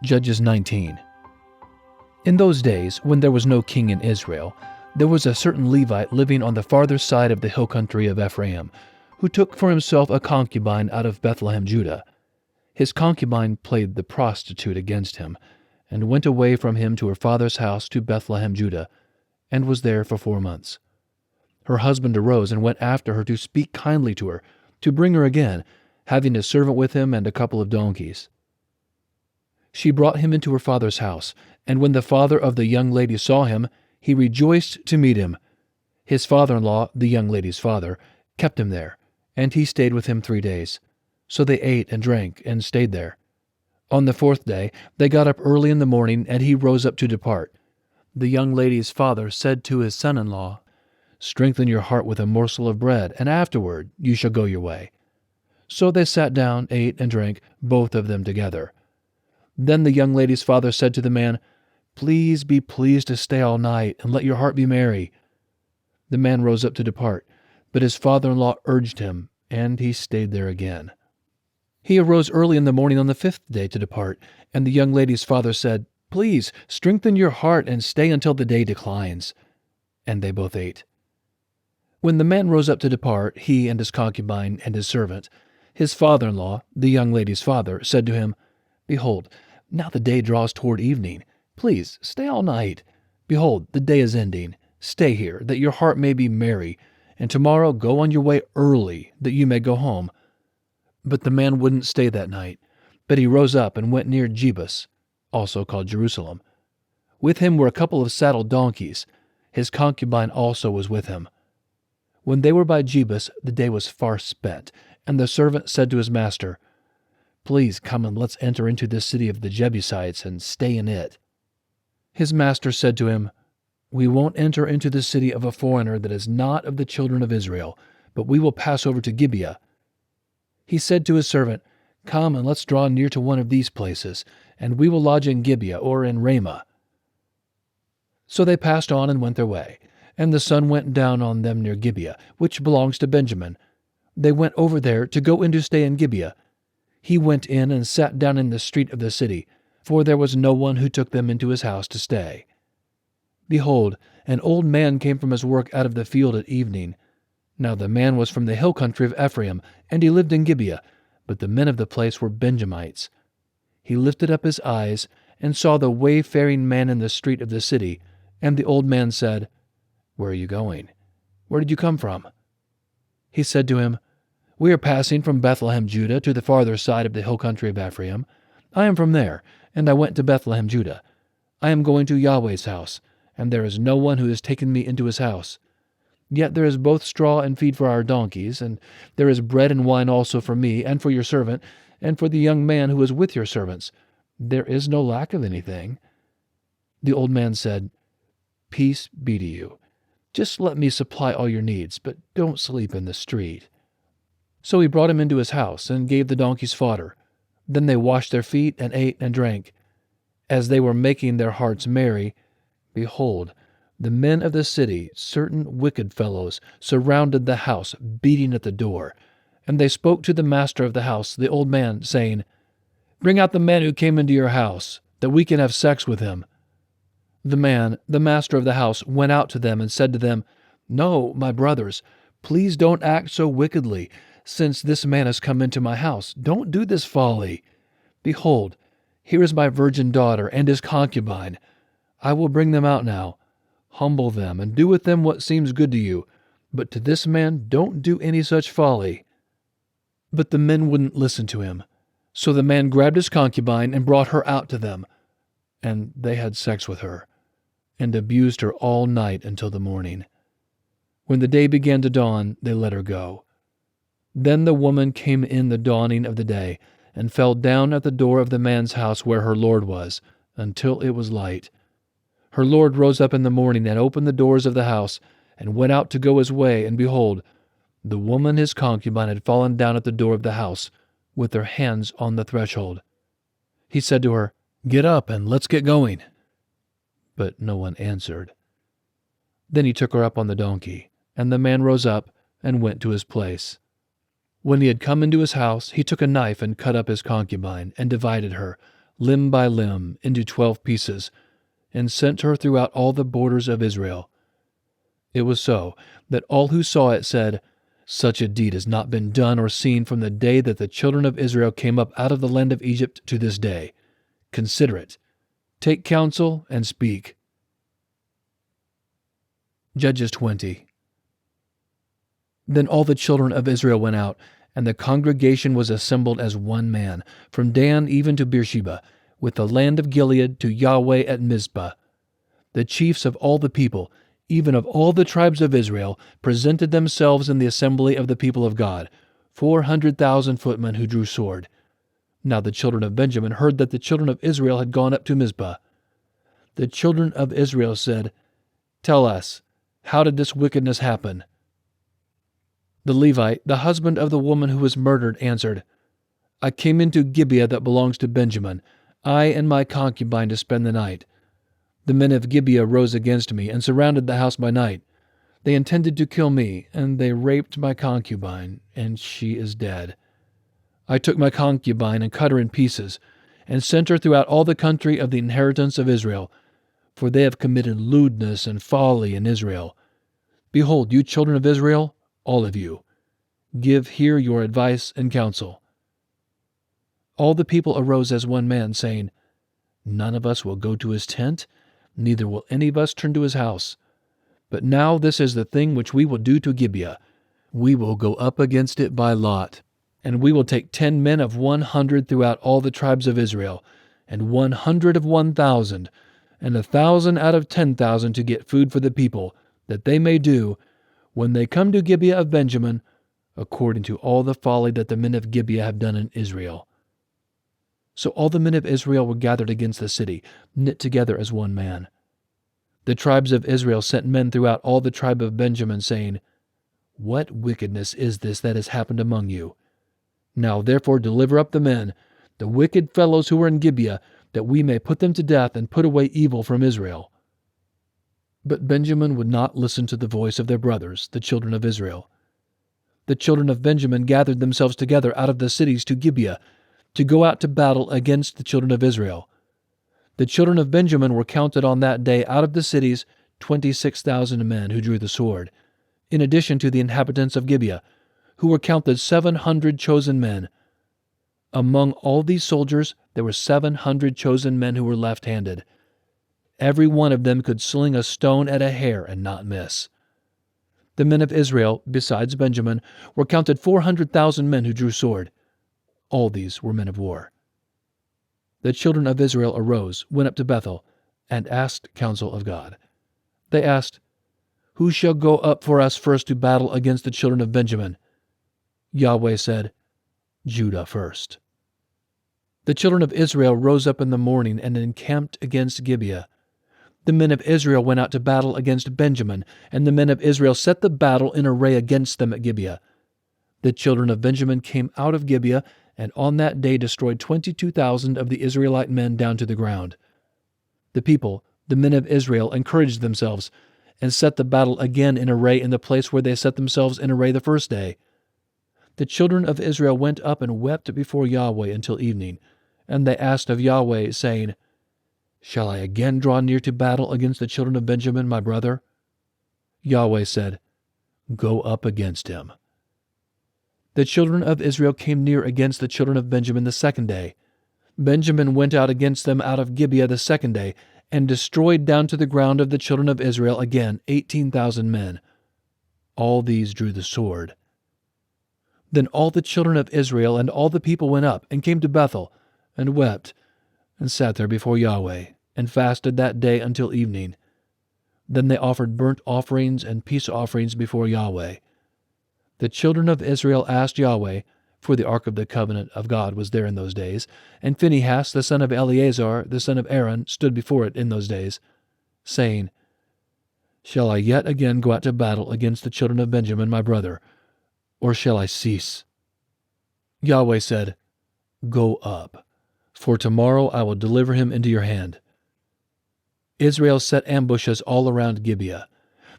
Judges 19. In those days, when there was no king in Israel, there was a certain Levite living on the farther side of the hill country of Ephraim, who took for himself a concubine out of Bethlehem, Judah. His concubine played the prostitute against him, and went away from him to her father's house to Bethlehem, Judah, and was there for 4 months. Her husband arose and went after her to speak kindly to her, to bring her again, having a servant with him and a couple of donkeys. She brought him into her father's house, and when the father of the young lady saw him, he rejoiced to meet him. His father-in-law, the young lady's father, kept him there, and he stayed with him 3 days. So they ate and drank and stayed there. On the 4th day they got up early in the morning, and he rose up to depart. The young lady's father said to his son-in-law, "Strengthen your heart with a morsel of bread, and afterward you shall go your way." So they sat down, ate and drank, both of them together. Then the young lady's father said to the man, "Please be pleased to stay all night, and let your heart be merry." The man rose up to depart, but his father-in-law urged him, and he stayed there again. He arose early in the morning on the 5th day to depart, and the young lady's father said, "Please strengthen your heart and stay until the day declines." And they both ate. When the man rose up to depart, he and his concubine and his servant, his father-in-law, the young lady's father, said to him, "Behold, now the day draws toward evening. Please stay all night. Behold, the day is ending. Stay here, that your heart may be merry, and tomorrow go on your way early, that you may go home." But the man wouldn't stay that night, but he rose up and went near Jebus, also called Jerusalem. With him were a couple of saddled donkeys. His concubine also was with him. When they were by Jebus, the day was far spent, and the servant said to his master, "Please come and let's enter into this city of the Jebusites and stay in it." His master said to him, "We won't enter into the city of a foreigner that is not of the children of Israel, but we will pass over to Gibeah." He said to his servant, "Come and let's draw near to one of these places, and we will lodge in Gibeah or in Ramah." So they passed on and went their way, and the sun went down on them near Gibeah, which belongs to Benjamin. They went over there to go in to stay in Gibeah. He went in and sat down in the street of the city, for there was no one who took them into his house to stay. Behold, an old man came from his work out of the field at evening. Now the man was from the hill country of Ephraim, and he lived in Gibeah, but the men of the place were Benjamites. He lifted up his eyes and saw the wayfaring man in the street of the city, and the old man said, "Where are you going? Where did you come from?" He said to him, "We are passing from Bethlehem, Judah, to the farther side of the hill country of Ephraim. I am from there, and I went to Bethlehem, Judah. I am going to Yahweh's house, and there is no one who has taken me into his house. Yet there is both straw and feed for our donkeys, and there is bread and wine also for me, and for your servant, and for the young man who is with your servants. There is no lack of anything." The old man said, "Peace be to you. Just let me supply all your needs, but don't sleep in the street." So he brought him into his house, and gave the donkeys fodder. Then they washed their feet, and ate and drank. As they were making their hearts merry, behold, the men of the city, certain wicked fellows, surrounded the house, beating at the door. And they spoke to the master of the house, the old man, saying, "Bring out the man who came into your house, that we can have sex with him." The man, the master of the house, went out to them and said to them, "No, my brothers, please don't act so wickedly. Since this man has come into my house, don't do this folly. Behold, here is my virgin daughter and his concubine. I will bring them out now. Humble them and do with them what seems good to you, but to this man don't do any such folly." But the men wouldn't listen to him. So the man grabbed his concubine and brought her out to them, and they had sex with her, and abused her all night until the morning. When the day began to dawn, they let her go. Then the woman came in the dawning of the day, and fell down at the door of the man's house where her lord was, until it was light. Her lord rose up in the morning and opened the doors of the house, and went out to go his way, and behold, the woman his concubine had fallen down at the door of the house, with her hands on the threshold. He said to her, "Get up, and let's get going." But no one answered. Then he took her up on the donkey, and the man rose up and went to his place. When he had come into his house, he took a knife and cut up his concubine, and divided her, limb by limb, into 12 pieces, and sent her throughout all the borders of Israel. It was so that all who saw it said, "Such a deed has not been done or seen from the day that the children of Israel came up out of the land of Egypt to this day. Consider it. Take counsel and speak." Judges 20. Then all the children of Israel went out, and the congregation was assembled as one man, from Dan even to Beersheba, with the land of Gilead to Yahweh at Mizpah. The chiefs of all the people, even of all the tribes of Israel, presented themselves in the assembly of the people of God, 400,000 footmen who drew sword. Now the children of Benjamin heard that the children of Israel had gone up to Mizpah. The children of Israel said, "Tell us, how did this wickedness happen?" The Levite, the husband of the woman who was murdered, answered, "I came into Gibeah that belongs to Benjamin, I and my concubine, to spend the night. The men of Gibeah rose against me and surrounded the house by night. They intended to kill me, and they raped my concubine, and she is dead. I took my concubine and cut her in pieces, and sent her throughout all the country of the inheritance of Israel, for they have committed lewdness and folly in Israel. Behold, you children of Israel, all of you, give here your advice and counsel." All the people arose as one man, saying, "None of us will go to his tent, neither will any of us turn to his house. But now this is the thing which we will do to Gibeah. We will go up against it by lot, and we will take 10 men of 100 throughout all the tribes of Israel, and 100 of 1,000, and 1,000 out of 10,000 to get food for the people, that they may do, when they come to Gibeah of Benjamin, according to all the folly that the men of Gibeah have done in Israel." So all the men of Israel were gathered against the city, knit together as one man. The tribes of Israel sent men throughout all the tribe of Benjamin, saying, "What wickedness is this that has happened among you? Now therefore deliver up the men, the wicked fellows who are in Gibeah, that we may put them to death and put away evil from Israel." But Benjamin would not listen to the voice of their brothers, the children of Israel. The children of Benjamin gathered themselves together out of the cities to Gibeah, to go out to battle against the children of Israel. The children of Benjamin were counted on that day out of the cities 26,000 men who drew the sword, in addition to the inhabitants of Gibeah, who were counted 700 chosen men. Among all these soldiers there were 700 chosen men who were left-handed. Every one of them could sling a stone at a hair and not miss. The men of Israel, besides Benjamin, were counted 400,000 men who drew sword. All these were men of war. The children of Israel arose, went up to Bethel, and asked counsel of God. They asked, "Who shall go up for us first to battle against the children of Benjamin?" Yahweh said, "Judah first." The children of Israel rose up in the morning and encamped against Gibeah. The men of Israel went out to battle against Benjamin, and the men of Israel set the battle in array against them at Gibeah. The children of Benjamin came out of Gibeah, and on that day destroyed 22,000 of the Israelite men down to the ground. The people, the men of Israel, encouraged themselves, and set the battle again in array in the place where they set themselves in array the first day. The children of Israel went up and wept before Yahweh until evening, and they asked of Yahweh, saying, "Shall I again draw near to battle against the children of Benjamin, my brother?" Yahweh said, "Go up against him." The children of Israel came near against the children of Benjamin the second day. Benjamin went out against them out of Gibeah the second day, and destroyed down to the ground of the children of Israel again 18,000 men. All these drew the sword. Then all the children of Israel and all the people went up and came to Bethel, and wept, and sat there before Yahweh, and fasted that day until evening. Then they offered burnt offerings and peace offerings before Yahweh. The children of Israel asked Yahweh, for the ark of the covenant of God was there in those days, and Phinehas the son of Eleazar the son of Aaron stood before it in those days, saying, "Shall I yet again go out to battle against the children of Benjamin my brother, or shall I cease?" Yahweh said, "Go up, for tomorrow I will deliver him into your hand." Israel set ambushes all around Gibeah.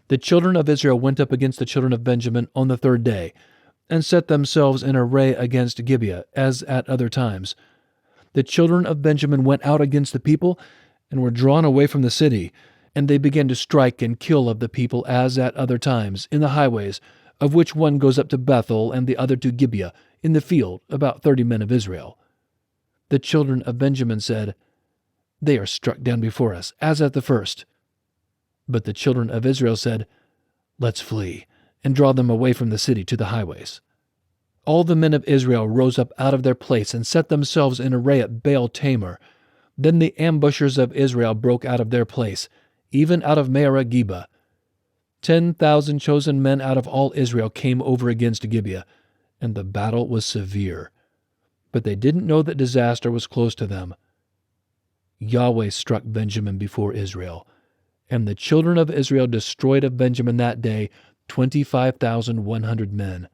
The children of Israel went up against the children of Benjamin on the third day, and set themselves in array against Gibeah, as at other times. The children of Benjamin went out against the people and were drawn away from the city, and they began to strike and kill of the people as at other times, in the highways, of which one goes up to Bethel and the other to Gibeah, in the field, about 30 men of Israel. The children of Benjamin said, They are struck down before us, as at the first. But the children of Israel said, Let's flee, and draw them away from the city to the highways. All the men of Israel rose up out of their place and set themselves in array at Baal Tamar. Then the ambushers of Israel broke out of their place, even out of Mearah Geba. 10,000 chosen men out of all Israel came over against Gibeah, and the battle was severe. But they didn't know that disaster was close to them. Yahweh struck Benjamin before Israel, and the children of Israel destroyed of Benjamin that day 25,100 men.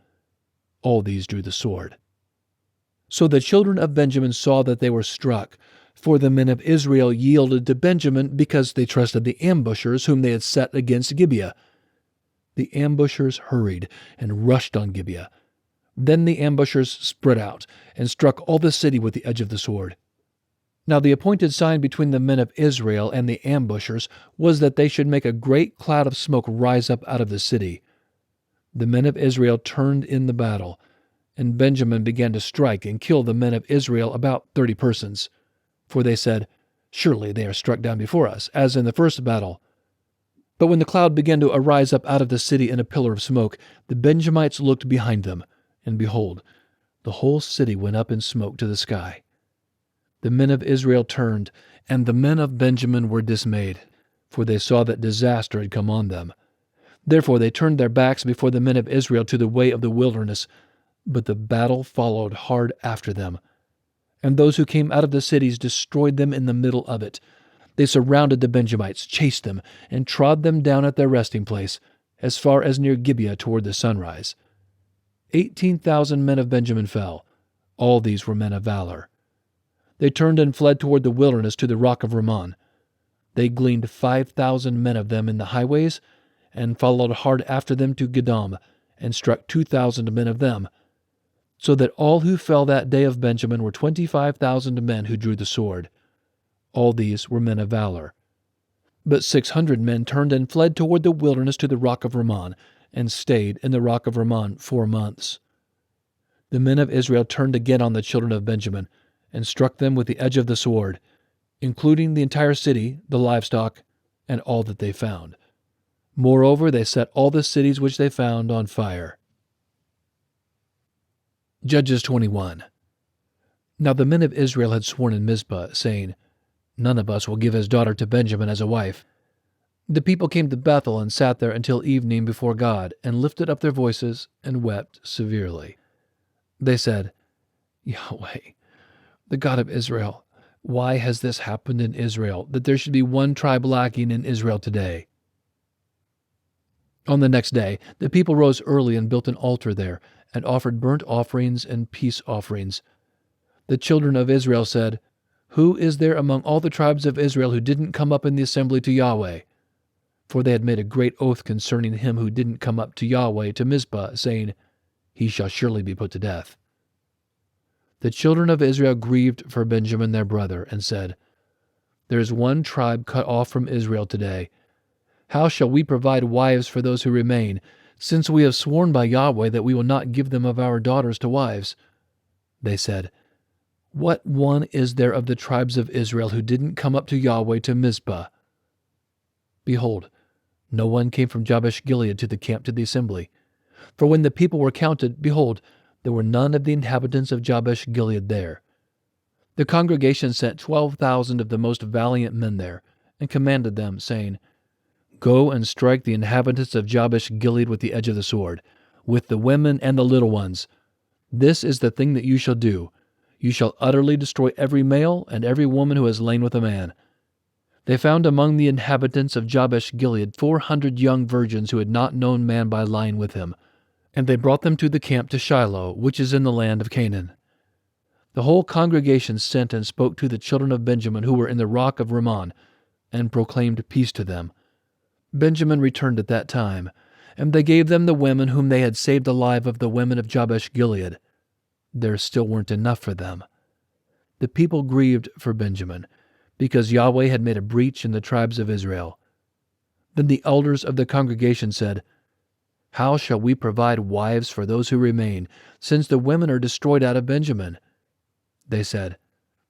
All these drew the sword. So the children of Benjamin saw that they were struck, for the men of Israel yielded to Benjamin because they trusted the ambushers whom they had set against Gibeah. The ambushers hurried and rushed on Gibeah. Then the ambushers spread out and struck all the city with the edge of the sword. Now the appointed sign between the men of Israel and the ambushers was that they should make a great cloud of smoke rise up out of the city. The men of Israel turned in the battle, and Benjamin began to strike and kill the men of Israel, about 30 persons. For they said, Surely they are struck down before us, as in the first battle. But when the cloud began to arise up out of the city in a pillar of smoke, the Benjamites looked behind them, and behold, the whole city went up in smoke to the sky. The men of Israel turned, and the men of Benjamin were dismayed, for they saw that disaster had come on them. Therefore they turned their backs before the men of Israel to the way of the wilderness, but the battle followed hard after them. And those who came out of the cities destroyed them in the middle of it. They surrounded the Benjamites, chased them, and trod them down at their resting place, as far as near Gibeah toward the sunrise. 18,000 men of Benjamin fell. All these were men of valor. They turned and fled toward the wilderness to the rock of Rimmon. They gleaned 5,000 men of them in the highways, and followed hard after them to Gedam, and struck 2,000 men of them, so that all who fell that day of Benjamin were 25,000 men who drew the sword. All these were men of valor. But 600 men turned and fled toward the wilderness to the rock of Rimmon, and stayed in the rock of Rimmon 4 months. The men of Israel turned again on the children of Benjamin, and struck them with the edge of the sword, including the entire city, the livestock, and all that they found. Moreover, they set all the cities which they found on fire. Judges 21. Now the men of Israel had sworn in Mizpah, saying, None of us will give his daughter to Benjamin as a wife. The people came to Bethel and sat there until evening before God, and lifted up their voices and wept severely. They said, Yahweh, the God of Israel, why has this happened in Israel, that there should be one tribe lacking in Israel today? On the next day, the people rose early and built an altar there, and offered burnt offerings and peace offerings. The children of Israel said, Who is there among all the tribes of Israel who didn't come up in the assembly to Yahweh? For they had made a great oath concerning him who didn't come up to Yahweh to Mizpah, saying, He shall surely be put to death. The children of Israel grieved for Benjamin their brother, and said, There is one tribe cut off from Israel today. How shall we provide wives for those who remain, since we have sworn by Yahweh that we will not give them of our daughters to wives? They said, What one is there of the tribes of Israel who didn't come up to Yahweh to Mizpah? Behold, no one came from Jabesh-Gilead to the camp to the assembly. For when the people were counted, behold, there were none of the inhabitants of Jabesh-Gilead there. The congregation sent 12,000 of the most valiant men there, and commanded them, saying, Go and strike the inhabitants of Jabesh-Gilead with the edge of the sword, with the women and the little ones. This is the thing that you shall do. You shall utterly destroy every male and every woman who has lain with a man. They found among the inhabitants of Jabesh-Gilead 400 young virgins who had not known man by lying with him, and they brought them to the camp to Shiloh, which is in the land of Canaan. The whole congregation sent and spoke to the children of Benjamin who were in the rock of Rimmon, and proclaimed peace to them. Benjamin returned at that time, and they gave them the women whom they had saved alive of the women of Jabesh-Gilead. There still weren't enough for them. the people grieved for Benjamin, because Yahweh had made a breach in the tribes of Israel. Then the elders of the congregation said, "How shall we provide wives for those who remain, since the women are destroyed out of Benjamin?" They said,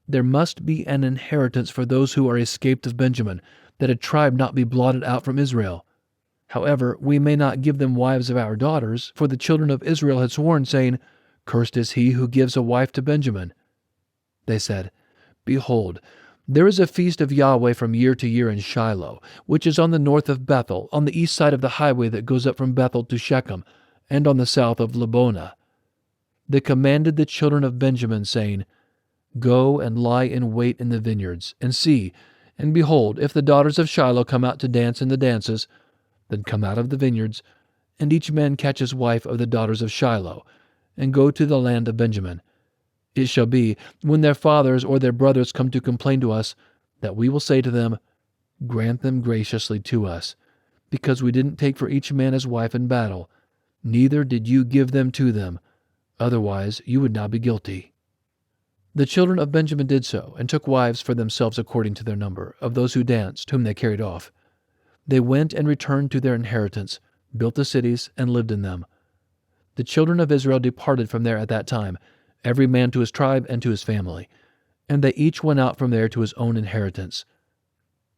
"There must be an inheritance for those who are escaped of Benjamin, that a tribe not be blotted out from Israel. However, we may not give them wives of our daughters, for the children of Israel had sworn, saying, 'Cursed is he who gives a wife to Benjamin.'" They said, "Behold, there is a feast of Yahweh from year to year in Shiloh, which is on the north of Bethel, on the east side of the highway that goes up from Bethel to Shechem, and on the south of Lebonah." They commanded the children of Benjamin, saying, "Go and lie in wait in the vineyards, and see, and behold, if the daughters of Shiloh come out to dance in the dances, then come out of the vineyards, and each man catch his wife of the daughters of Shiloh, and go to the land of Benjamin. It shall be, when their fathers or their brothers come to complain to us, that we will say to them, 'Grant them graciously to us, because we didn't take for each man his wife in battle, neither did you give them to them, otherwise you would now be guilty.'" The children of Benjamin did so, and took wives for themselves according to their number, of those who danced, whom they carried off. They went and returned to their inheritance, built the cities, and lived in them. The children of Israel departed from there at that time, every man to his tribe and to his family, and they each went out from there to his own inheritance.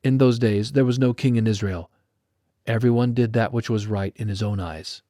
In those days there was no king in Israel. Everyone did that which was right in his own eyes.